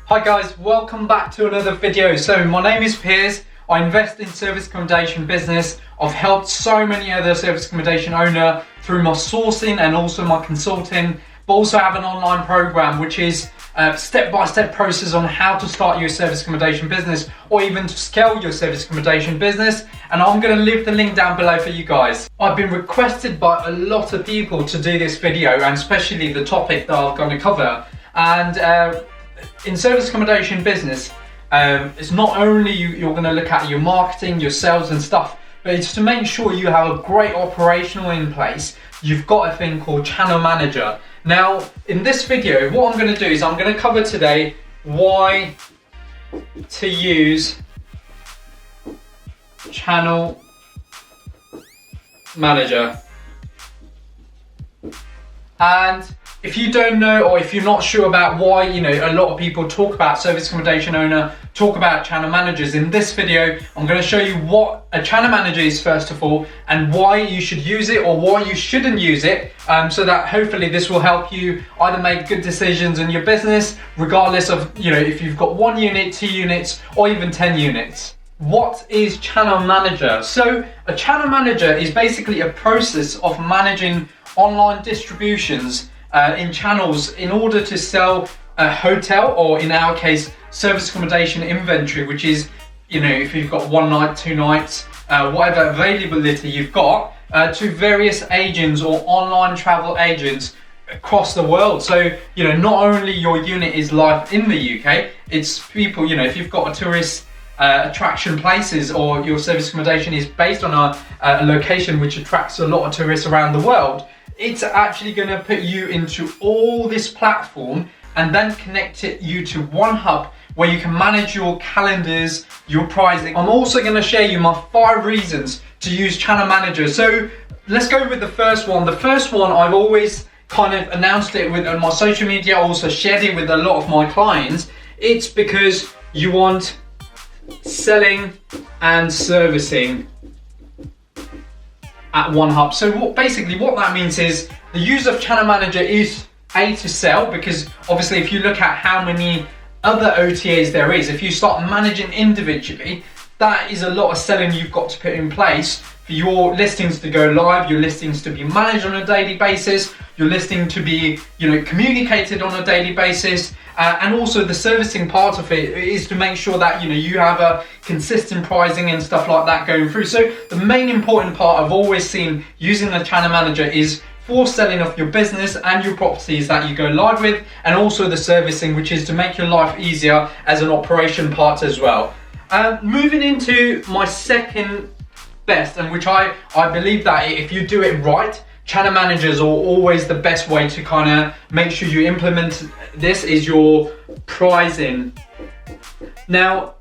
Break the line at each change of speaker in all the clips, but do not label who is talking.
Hi guys, welcome back to another video. So my name is Piers. I invest in service accommodation business. I've helped so many other service accommodation owner through my sourcing and also my consulting, but also have an online program which is a step-by-step process on how to start your service accommodation business or even to scale your service accommodation business. And I'm going to leave the link down below for you guys. I've been requested by a lot of people to do this video, and especially the topic that I'm going to cover. And in service accommodation business, it's not only you're going to look at your marketing, your sales and stuff, but it's to make sure you have a great operational in place. You've got a thing called channel manager. Now, in this video, what I'm going to do is I'm going to cover today why to use channel manager. And if you don't know, or if you're not sure about why, a lot of people talk about service accommodation owner, talk about channel managers, in this video, I'm going to show you what a channel manager is first of all, and why you should use it or why you shouldn't use it, so that hopefully this will help you either make good decisions in your business, regardless of, if you've got 1 unit, 2 units, or even 10 units. What is channel manager? So a channel manager is basically a process of managing online distributions in channels in order to sell a hotel, or in our case, service accommodation inventory, which is, if you've got 1 night, 2 nights, whatever availability you've got, to various agents or online travel agents across the world. So, not only your unit is live in the UK, it's people, if you've got a tourist attraction places, or your service accommodation is based on a location which attracts a lot of tourists around the world, it's actually going to put you into all this platform and then connect you to one hub where you can manage your calendars, your pricing. I'm also going to share you my 5 reasons to use channel manager. So let's go with the first one. The first one, I've always kind of announced it with on my social media, also shared it with a lot of my clients. It's because you want selling and servicing at one hub. So what that means is the use of channel manager is to sell, because obviously if you look at how many other OTAs there is, if you start managing individually, that is a lot of selling you've got to put in place for your listings to go live, your listings to be managed on a daily basis, your listing to be communicated on a daily basis, and also the servicing part of it is to make sure that you have a consistent pricing and stuff like that going through. So the main important part I've always seen using the channel manager is for selling of your business and your properties that you go live with, and also the servicing, which is to make your life easier as an operation part as well. Moving into my second best, and which I believe that if you do it right, channel managers are always the best way to kind of make sure you implement this, is your pricing. Now,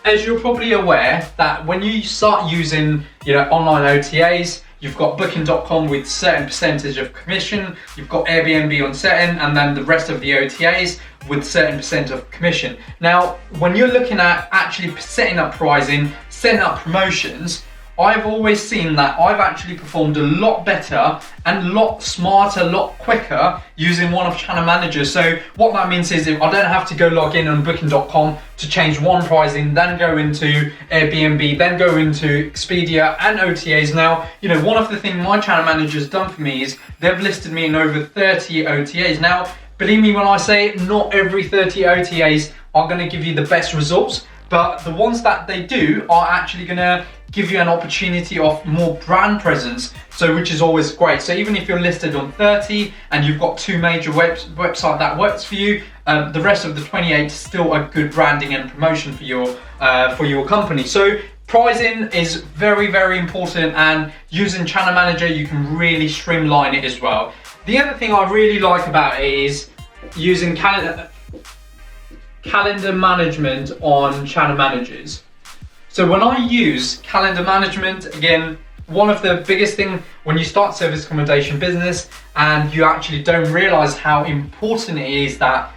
as you're probably aware, that when you start using online OTAs, you've got booking.com with certain percentage of commission, you've got Airbnb on certain, and then the rest of the OTAs with certain percent of commission. Now, when you're looking at actually setting up pricing, setting up promotions, I've always seen that I've actually performed a lot better and a lot smarter, a lot quicker using one of channel managers. So what that means is if I don't have to go log in on booking.com to change one pricing, then go into Airbnb, then go into Expedia and OTAs. Now, one of the things my channel manager's done for me is they've listed me in over 30 OTAs. Now, believe me when I say not every 30 OTAs are going to give you the best results, but the ones that they do are actually going to give you an opportunity of more brand presence, so which is always great. So even if you're listed on 30 and you've got 2 major website that works for you, the rest of the 28 is still a good branding and promotion for your company. So pricing is very, very important, and using channel manager, you can really streamline it as well. The other thing I really like about it is using calendar management on channel managers. So when I use calendar management, again, one of the biggest things when you start service accommodation business and you actually don't realize how important it is that,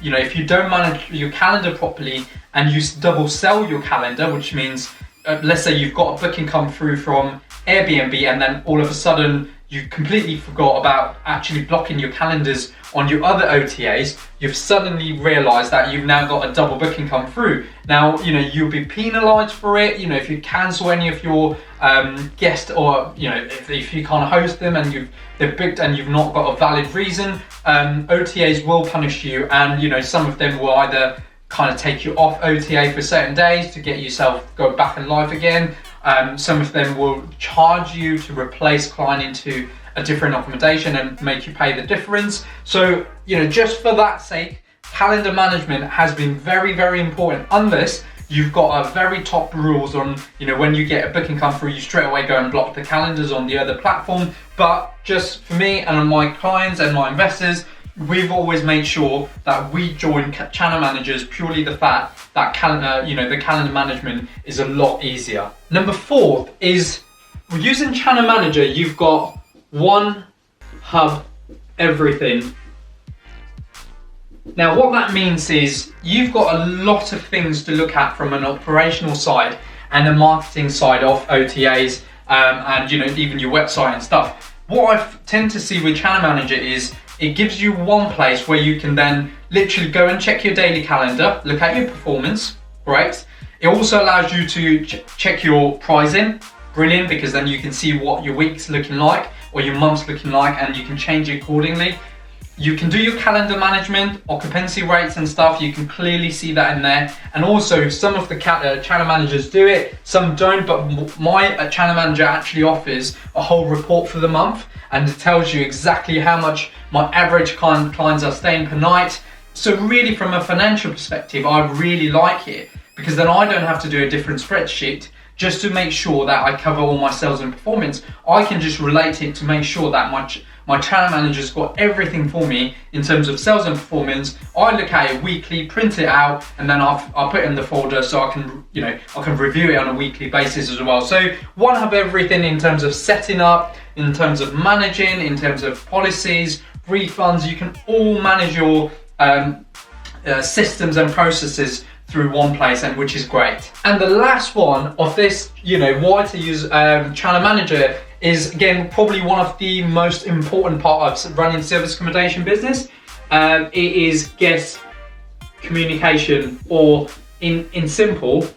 if you don't manage your calendar properly and you double sell your calendar, which means, let's say you've got a booking come through from Airbnb and then all of a sudden you completely forgot about actually blocking your calendars on your other OTAs, you've suddenly realized that you've now got a double booking come through. Now, you'll be penalized for it. If you cancel any of your guests, or if you can't host them and they've booked and you've not got a valid reason, OTAs will punish you, and some of them will either kind of take you off OTA for certain days to get yourself go back in life again. Some of them will charge you to replace client into a different accommodation and make you pay the difference. So, just for that sake, calendar management has been very, very important, unless you've got a very top rules on, when you get a booking come through, you straight away go and block the calendars on the other platform. But just for me and my clients and my investors, we've always made sure that we join channel managers purely the fact that the calendar management is a lot easier. Number 4 is using channel manager. You've got one hub everything. Now what that means is you've got a lot of things to look at from an operational side and a marketing side of OTAs, and even your website and stuff. What I tend to see with channel manager is it gives you one place where you can then literally go and check your daily calendar, look at your performance, great. It also allows you to check your pricing, brilliant, because then you can see what your week's looking like or your month's looking like, and you can change it accordingly. You can do your calendar management, occupancy rates and stuff, you can clearly see that in there. And also some of the channel managers do it, some don't, but my channel manager actually offers a whole report for the month, and it tells you exactly how much my average clients are staying per night. So really from a financial perspective, I really like it, because then I don't have to do a different spreadsheet just to make sure that I cover all my sales and performance. I can just relate it to make sure that my channel manager's got everything for me in terms of sales and performance. I look at it weekly, print it out, and then I'll put it in the folder so I can review it on a weekly basis as well. So one hub everything in terms of setting up, in terms of managing, in terms of policies, refunds. You can all manage your systems and processes through one place, and which is great. And the last one of this, why to use channel manager, is again probably one of the most important part of running service accommodation business. It is guest communication, or in simple,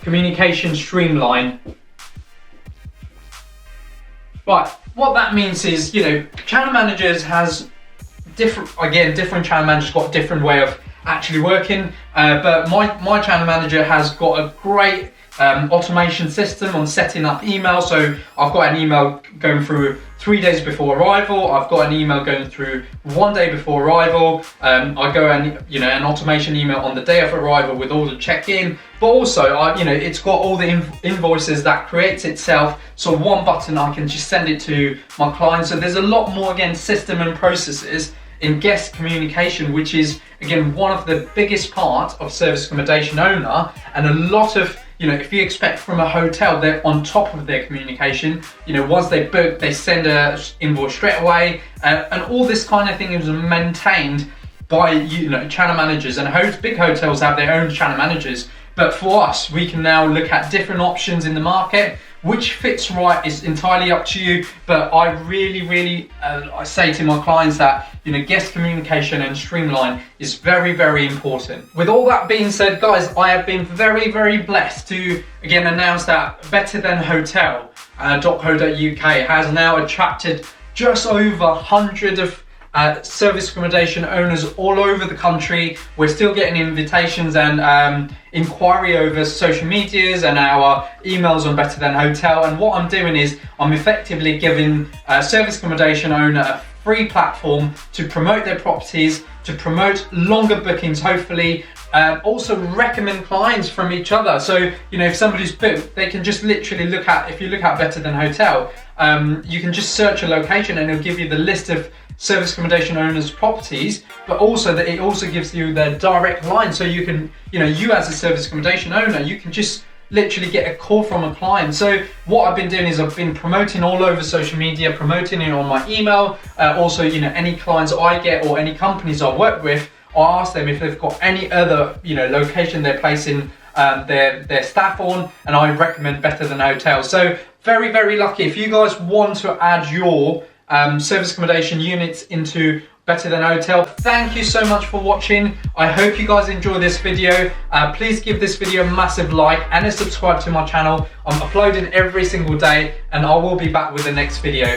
communication streamline. Right, what that means is, channel managers has different channel managers got a different way of actually working, but my channel manager has got a great automation system on setting up email. So I've got an email going through 3 days before arrival. I've got an email going through 1 day before arrival. I go and an automation email on the day of arrival with all the check-in. But also, it's got all the invoices that creates itself. So one button, I can just send it to my client. So there's a lot more, again, system and processes in guest communication, which is again one of the biggest parts of service accommodation owner. And a lot of, if you expect from a hotel, they're on top of their communication. Once they book, they send a invoice straight away, and all this kind of thing is maintained by channel managers. And big hotels have their own channel managers. But for us, we can now look at different options in the market. Which fits right is entirely up to you, but I really I say to my clients that guest communication and streamline is very, very important. With all that being said, guys, I have been very, very blessed to again announce that Better Than Hotel .co.uk has now attracted just over 100 of service accommodation owners all over the country. We're still getting invitations and inquiry over social medias and our emails on Better Than Hotel. And what I'm doing is I'm effectively giving a service accommodation owner a free platform to promote their properties, to promote longer bookings, hopefully. Also recommend clients from each other. So, if somebody's booked, they can just literally if you look at Better Than Hotel, you can just search a location and it'll give you the list of service accommodation owners' properties, but also that it also gives you their direct line. So you can, you as a service accommodation owner, you can just literally get a call from a client. So what I've been doing is I've been promoting all over social media, promoting it on my email. Also, any clients I get or any companies I work with, I ask them if they've got any other, location they're placing their staff on, and I recommend Better Than Hotel. So very, very lucky. If you guys want to add your service accommodation units into better than hotel. Thank you so much for watching. I hope you guys enjoy this video. Please give this video a massive like and subscribe to my channel. I'm uploading every single day, and I will be back with the next video.